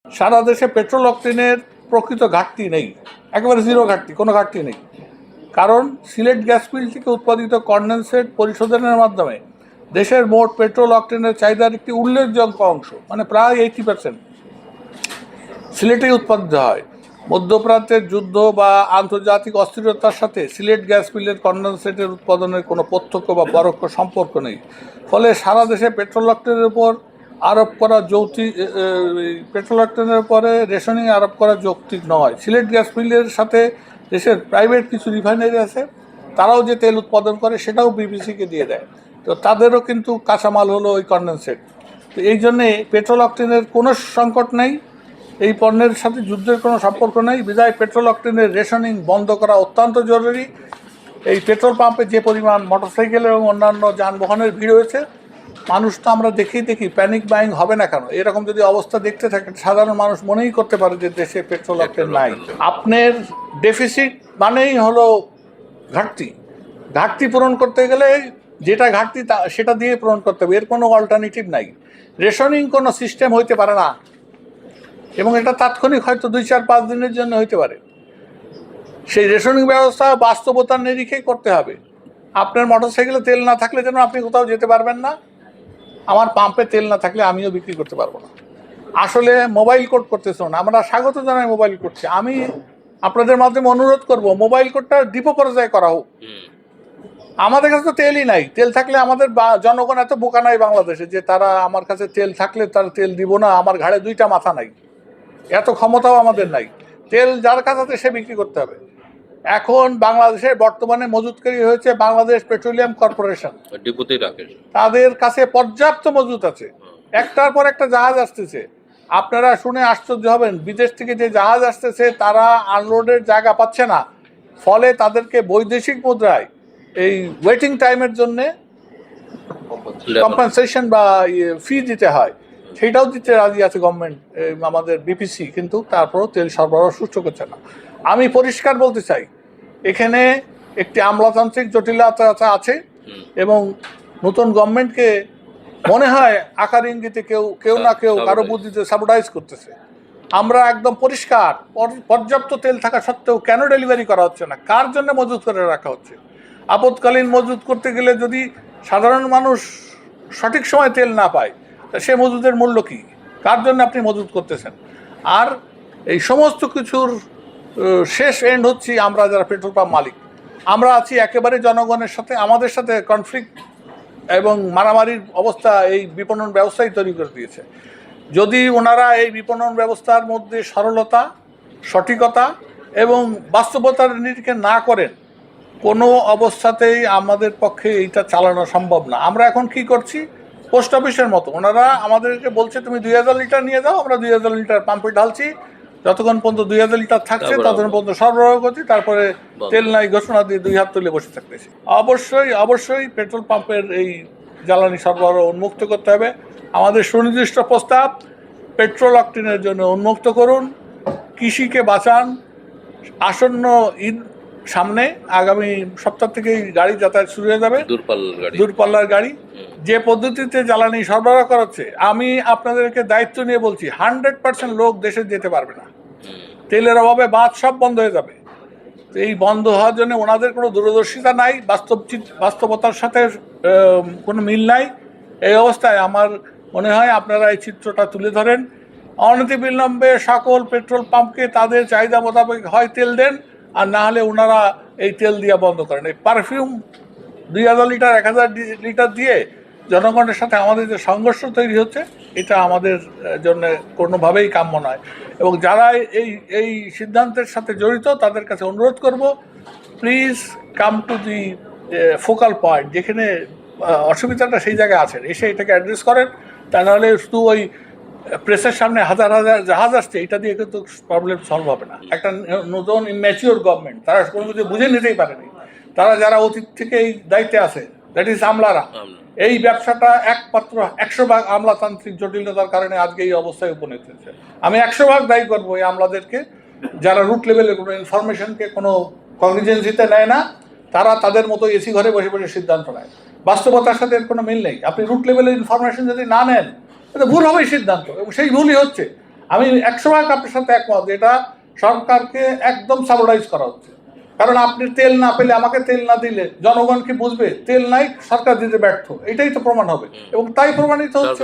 সারা দেশে পেট্রোল অকটেনের প্রকৃত ঘাটতি নেই, একেবারে জিরো ঘাটতি, কোনো ঘাটতি নেই। কারণ সিলেট গ্যাস ফিল্ড থেকে উৎপাদিত কনডেনসেট পরিশোধনের মাধ্যমে দেশের মোট পেট্রোল অকটেনের চাহিদার একটি উল্লেখযোগ্য অংশ, মানে প্রায় 80% সিলেটেই উৎপাদিত হয়। মধ্যপ্রাচ্যের যুদ্ধ বা আন্তর্জাতিক অস্থিরতার সাথে সিলেট গ্যাস ফিল্ডের কনডেনসেটের উৎপাদনের কোনো প্রত্যক্ষ বা পরোক্ষ সম্পর্ক নেই। ফলে সারা দেশে পেট্রোল অকটেনের উপর আরোপ করা যৌক্তিক, পেট্রোল অকটেনের উপরে রেশনিং আরোপ করা যৌক্তিক নয়। সিলেট গ্যাস ফিল্ডের সাথে দেশের প্রাইভেট কিছু রিফাইনারি আছে, তারাও যে তেল উৎপাদন করে সেটাও বিপিসিকে দিয়ে দেয়, তো তাদেরও কিন্তু কাঁচামাল হলো ওই কনডেনসেট। তো এই জন্যে পেট্রোল অকটেনের কোনো সংকট নেই, এই পণ্যের সাথে যুদ্ধের কোনো সম্পর্ক নেই। বিধায় পেট্রোল অকটেনের রেশনিং বন্ধ করা অত্যন্ত জরুরি। এই পেট্রোল পাম্পে যে পরিমাণ মোটরসাইকেল এবং অন্যান্য যানবাহনের ভিড় হয়েছে, মানুষ তো আমরা দেখি প্যানিক বাইং হবে না কেন? এরকম যদি অবস্থা দেখতে থাকে সাধারণ মানুষ মনেই করতে পারে যে দেশে পেট্রোল অকটেন নাই। আপনার ডেফিসিট মানেই হলো ঘাটতি। ঘাটতি পূরণ করতে গেলে যেটা ঘাটতি সেটা দিয়ে পূরণ করতে হবে, এর কোনো অল্টারনেটিভ নাই। রেশনিং কোনো সিস্টেম হইতে পারে না, এবং এটা তাৎক্ষণিক হয়তো 2-4-5 দিনের জন্য হইতে পারে। সেই রেশনিং ব্যবস্থা বাস্তবতার নিরিখেই করতে হবে। আপনার মোটরসাইকেলে তেল না থাকলে যেন আপনি কোথাও যেতে পারবেন না, আমার পাম্পে তেল না থাকলে আমিও বিক্রি করতে পারবো না। আসলে মোবাইল কোড করতেছ না, আমরা স্বাগত জানাই মোবাইল করছি। আমি আপনাদের মাধ্যমে অনুরোধ করব মোবাইল কোডটা ডিপো পর্যায়ে করা হোক। আমাদের কাছে তো তেলই নাই, তেল থাকলে আমাদের জনগণ এত বোকা নাই বাংলাদেশে যে তারা আমার কাছে তেল থাকলে তার তেল দিব না, আমার ঘাড়ে 2টা মাথা নাই, এত ক্ষমতাও আমাদের নাই। তেল যার কাছে আছে সে বিক্রি করতে হবে। এখন বাংলাদেশের বর্তমানে মজুতকারী হয়েছে বাংলাদেশ পেট্রোলিয়াম কর্পোরেশন, তাদের কাছে পর্যাপ্ত মজুত আছে। একটার পর একটা জাহাজ আসতেছে, আপনারা শুনে আশ্চর্য হবেন, বিদেশ থেকে যে জাহাজ আসতেছে তারা আনলোডের জায়গা পাচ্ছে না, ফলে তাদেরকে বৈদেশিক মুদ্রায় এই ওয়েটিং টাইমের জন্যে কম্পেনসেশন বা ফি দিতে হয়, সেটাও দিতে রাজি আছে গভর্নমেন্ট, আমাদের বিপিসি, কিন্তু তারপরও তেল সরবরাহ সুষ্ঠু করছে না। আমি পরিষ্কার বলতে চাই, এখানে একটি আমলাতান্ত্রিক জটিলতা আছে, এবং নতুন গভর্নমেন্টকে মনে হয় আকার ইঙ্গিতে কেউ না কেউ কারো বুদ্ধিতে সাবটাইজ করতেছে। আমরা একদম পরিষ্কার, পর্যাপ্ত তেল থাকা সত্ত্বেও কেন ডেলিভারি করা হচ্ছে না, কার জন্য মজুত করে রাখা হচ্ছে? আপৎকালীন মজুত করতে গেলে যদি সাধারণ মানুষ সঠিক সময় তেল না পায়, সে মজুদের মূল্য কী? কার জন্য আপনি মজুত করতেছেন? আর এই সমস্ত কিছুর শেষ এন্ড হচ্ছে আমরা যারা পেট্রোল পাম্প মালিক, আমরা আছি একেবারে জনগণের সাথে, আমাদের সাথে কনফ্লিক্ট এবং মারামারির অবস্থা এই বিপণন ব্যবস্থাই তৈরি করে দিয়েছে। যদি ওনারা এই বিপণন ব্যবস্থার মধ্যে সরলতা, সঠিকতা এবং বাস্তবতার নিরিখে না করেন, কোনো অবস্থাতেই আমাদের পক্ষে এইটা চালানো সম্ভব না। আমরা এখন কি করছি, পোস্ট অফিসের মতো ওনারা আমাদেরকে বলছে তুমি 2000 লিটার নিয়ে যাও, আমরা 2000 লিটার পাম্পে ঢালছি, যতক্ষণ পর্যন্ত 2000 লিটার থাকছে ততক্ষণ পর্যন্ত সরবরাহ করছি, তারপরে তেল নাই ঘোষণা দিয়ে 2 হাত তুলে বসে থাকতেছি। অবশ্যই পেট্রোল পাম্পের এই জ্বালানি সরবরাহ উন্মুক্ত করতে হবে। আমাদের সুনির্দিষ্ট প্রস্তাব, পেট্রোল অকটেনের জন্য উন্মুক্ত করুন, কৃষিকে বাঁচান। আসন্ন ঈদ সামনে, আগামী সপ্তাহ থেকেই গাড়ি যাতায়াত শুরু হয়ে যাবে, দূরপাল্লার গাড়ি। যে পদ্ধতিতে জ্বালানি সরবরাহ করা হচ্ছে, আমি আপনাদেরকে দায়িত্ব নিয়ে বলছি 100% লোক দেশে যেতে পারবে না, তেলের অভাবে বাস সব বন্ধ হয়ে যাবে। তো এই বন্ধ হওয়ার জন্য ওনাদের কোনো দূরদর্শিতা নাই, বাস্তবতার সাথে কোনো মিল নাই। এই অবস্থায় আমার মনে হয় আপনারা এই চিত্রটা তুলে ধরেন, অনতিবিলম্বে সকল পেট্রোল পাম্পকে তাদের চাহিদা মোতাবেক হয় তেল দেন, আর না হলে ওনারা এই তেল দিয়া বন্ধ করেন। এই পারফিউম 2000 লিটার 1000 লিটার দিয়ে জনগণের সাথে আমাদের যে সংঘর্ষ তৈরি হচ্ছে, এটা আমাদের জন্য কোনোভাবেই কাম্য নয়। এবং যারা এই সিদ্ধান্তের সাথে জড়িত তাদের কাছে অনুরোধ করব, please come to the focal point, যেখানে অসুবিধাটা সেই জায়গায় আছেন, এসে এটাকে অ্যাড্রেস করেন। তা নাহলে শুধু ওই প্রেসের সামনে হাজার হাজার জাহাজ আসছে, এটা দিয়ে কিন্তু প্রবলেম সলভ হবে না। একটা নতুন ইম্যাচিওর গভর্নমেন্ট, তারা কোনো কিছু বুঝে নিতেই পারেনি। তারা যারা অতীত থেকে এই দায়িত্বে আছে, দ্যাট ইজ আমলারা, এই ব্যবসাটা একমাত্র 100% আমলাতান্ত্রিক জটিলতার কারণে আজকে এই অবস্থায় উপনীত হয়েছে। আমি 100% দায়ী করবো এই আমলাদেরকে, যারা রুট লেভেলে কোনো ইনফরমেশনকে কোনো কগনিজেন্সিতে নেয় না, তারা তাদের মতো এসি ঘরে বসে বসে সিদ্ধান্ত নেয়, বাস্তবতার সাথে এর কোনো মিল নেই। আপনি রুট লেভেলের ইনফরমেশন যদি না নেন, এটা ভুল হবেই সিদ্ধান্ত, এবং সেই ভুলই হচ্ছে। আমি 100% আপনার সাথে একমত, এটা সরকারকে একদম সাবঅর্ডাইজ করা হচ্ছে। কারণ আপনি তেল না পেলে, আমাকে তেল না দিলে জনগণ কি বুঝবে? তেল নাই, সরকার দিতে ব্যর্থ, এটাই তো প্রমাণ হবে এবং তাই প্রমাণিত হচ্ছে।